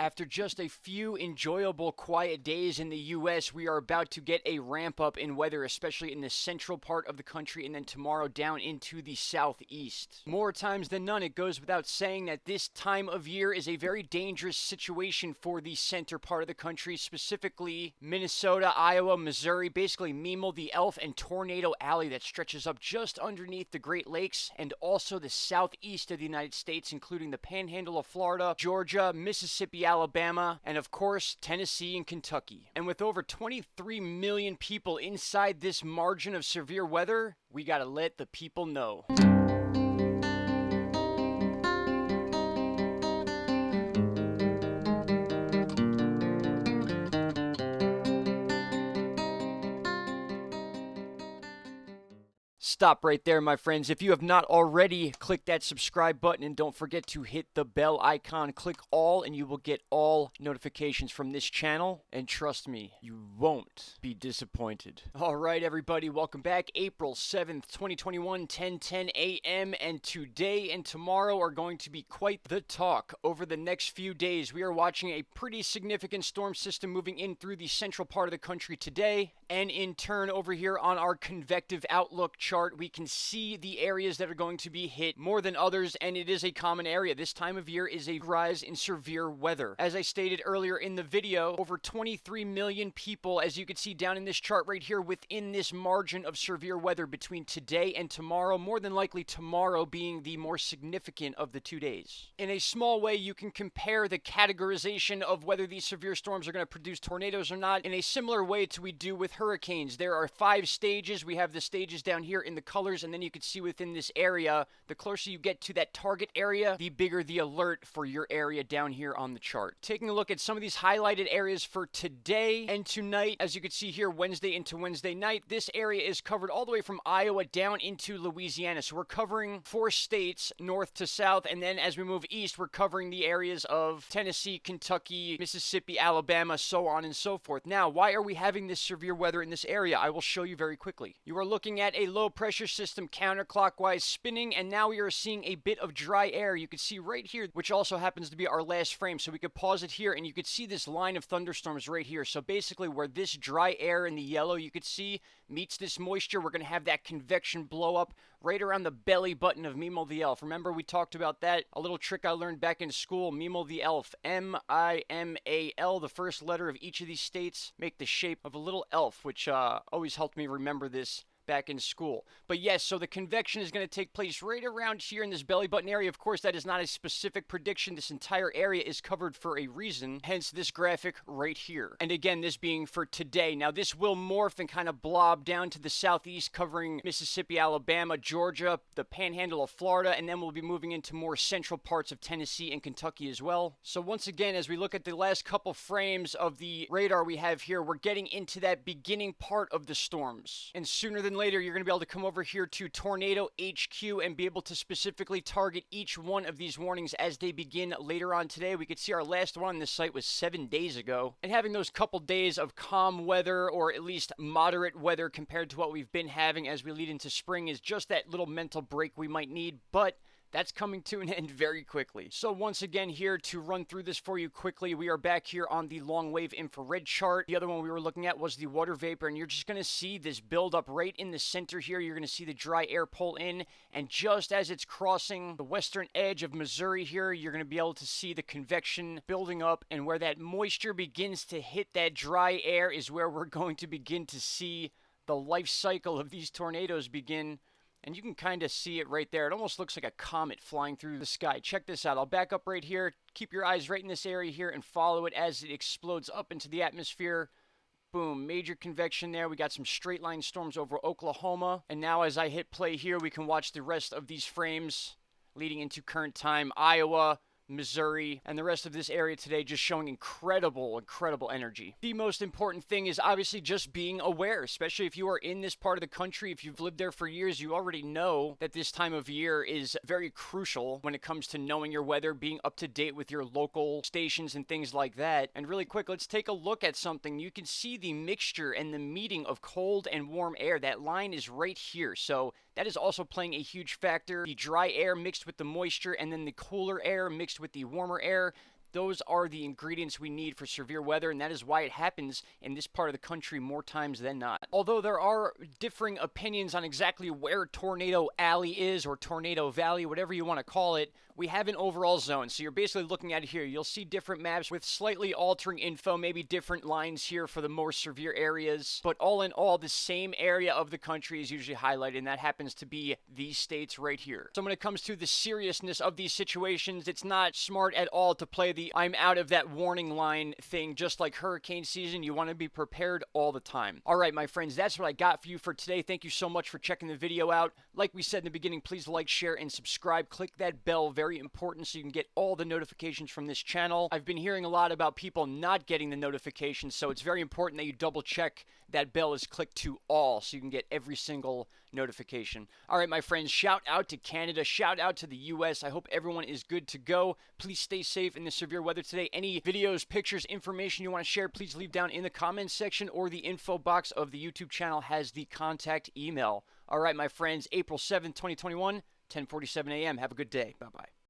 After just a few enjoyable quiet days in the US, we are about to get a ramp up in weather, especially in the central part of the country and then tomorrow down into the southeast. More times than none, it goes without saying that this time of year is a very dangerous situation for the center part of the country, specifically Minnesota, Iowa, Missouri, basically Meemel the Elf and Tornado Alley that stretches up just underneath the Great Lakes, and also the southeast of the United States, including the panhandle of Florida, Georgia, Mississippi, Alabama, and of course, Tennessee and Kentucky. And with over 23 million people inside this margin of severe weather, we gotta let the people know. Stop right there, my friends. If you have not already, click that subscribe button and don't forget to hit the bell icon. Click all and you will get all notifications from this channel. And trust me, you won't be disappointed. All right, everybody, welcome back. April 7th, 2021, 10:10 a.m. And today and tomorrow are going to be quite the talk. Over the next few days, we are watching a pretty significant storm system moving in through the central part of the country today. And in turn, over here on our convective outlook chart, we can see the areas that are going to be hit more than others, and it is a common area. This time of year is a rise in severe weather. As I stated earlier in the video, over 23 million people, as you can see down in this chart right here, within this margin of severe weather between today and tomorrow, more than likely tomorrow being the more significant of the 2 days. In a small way, you can compare the categorization of whether these severe storms are going to produce tornadoes or not in a similar way to we do with hurricanes. There are 5 stages. We have the stages down here in the colors, and then you can see within this area, the closer you get to that target area, the bigger the alert for your area down here on the chart. Taking a look at some of these highlighted areas for today and tonight, as you can see here, Wednesday into Wednesday night, this area is covered all the way from Iowa down into Louisiana. So we're covering 4 states north to south, and then as we move east, we're covering the areas of Tennessee, Kentucky, Mississippi, Alabama, so on and so forth. Now, why are we having this severe weather in this area? I will show you very quickly. You are looking at a low pressure system counterclockwise spinning, and now we are seeing a bit of dry air. You can see right here, which also happens to be our last frame, so we could pause it here and you could see this line of thunderstorms right here. So basically where this dry air in the yellow you could see meets this moisture, we're going to have that convection blow up right around the belly button of Meemel the Elf. Remember, we talked about that, a little trick I learned back in school, Meemel the Elf, M-I-M-A-L, the first letter of each of these states make the shape of a little elf, which always helped me remember this back in school. But yes, so the convection is going to take place right around here in this belly button area. Of course, that is not a specific prediction. This entire area is covered for a reason, hence this graphic right here. And again, this being for today. Now, this will morph and kind of blob down to the southeast, covering Mississippi, Alabama, Georgia, the panhandle of Florida, and then we'll be moving into more central parts of Tennessee and Kentucky as well. So once again, as we look at the last couple frames of the radar we have here, we're getting into that beginning part of the storms. And sooner than later, you're going to be able to come over here to Tornado HQ and be able to specifically target each one of these warnings as they begin later on today. We could see our last one on this site was 7 days ago. And having those couple days of calm weather, or at least moderate weather compared to what we've been having as we lead into spring, is just that little mental break we might need, but that's coming to an end very quickly. So once again, here to run through this for you quickly, we are back here on the long wave infrared chart. The other one we were looking at was the water vapor, and you're just going to see this build up right in the center here. You're going to see the dry air pull in, and just as it's crossing the western edge of Missouri here, you're going to be able to see the convection building up, and where that moisture begins to hit that dry air is where we're going to begin to see the life cycle of these tornadoes begin. And you can kind of see it right there. It almost looks like a comet flying through the sky. Check this out. I'll back up right here. Keep your eyes right in this area here and follow it as it explodes up into the atmosphere. Boom, major convection there. We got some straight line storms over Oklahoma. And now as I hit play here, we can watch the rest of these frames leading into current time. Iowa, Missouri, and the rest of this area today just showing incredible energy. The most important thing is obviously just being aware, especially if you are in this part of the country. If you've lived there for years, you already know that this time of year is very crucial when it comes to knowing your weather, being up to date with your local stations and things like that. And really quick, let's take a look at something. You can see the mixture and the meeting of cold and warm air. That line is right here. So that is also playing a huge factor. The dry air mixed with the moisture, and then the cooler air mixed with the warmer air. Those are the ingredients we need for severe weather, and that is why it happens in this part of the country more times than not. Although there are differing opinions on exactly where Tornado Alley is, or Tornado Valley, whatever you want to call it, we have an overall zone. So you're basically looking at it here. You'll see different maps with slightly altering info, maybe different lines here for the more severe areas. But all in all, the same area of the country is usually highlighted, and that happens to be these states right here. So when it comes to the seriousness of these situations, it's not smart at all to play the I'm out of that warning line thing. Just like hurricane season, you want to be prepared all the time. All right, my friends, that's what I got for you for today. Thank you so much for checking the video out. Like we said in the beginning, please like, share, and subscribe. Click that bell, very important, so you can get all the notifications from this channel. I've been hearing a lot about people not getting the notifications, so it's very important that you double check that bell is clicked to all so you can get every single notification. All right, my friends, shout out to Canada, shout out to the US. I hope everyone is good to go. Please stay safe in the severe weather today. Any videos, pictures, information you want to share, please leave down in the comments section, or the info box of the YouTube channel has the contact email. All right, my friends, April 7th, 2021, 10:47 a.m. Have a good day. Bye-bye.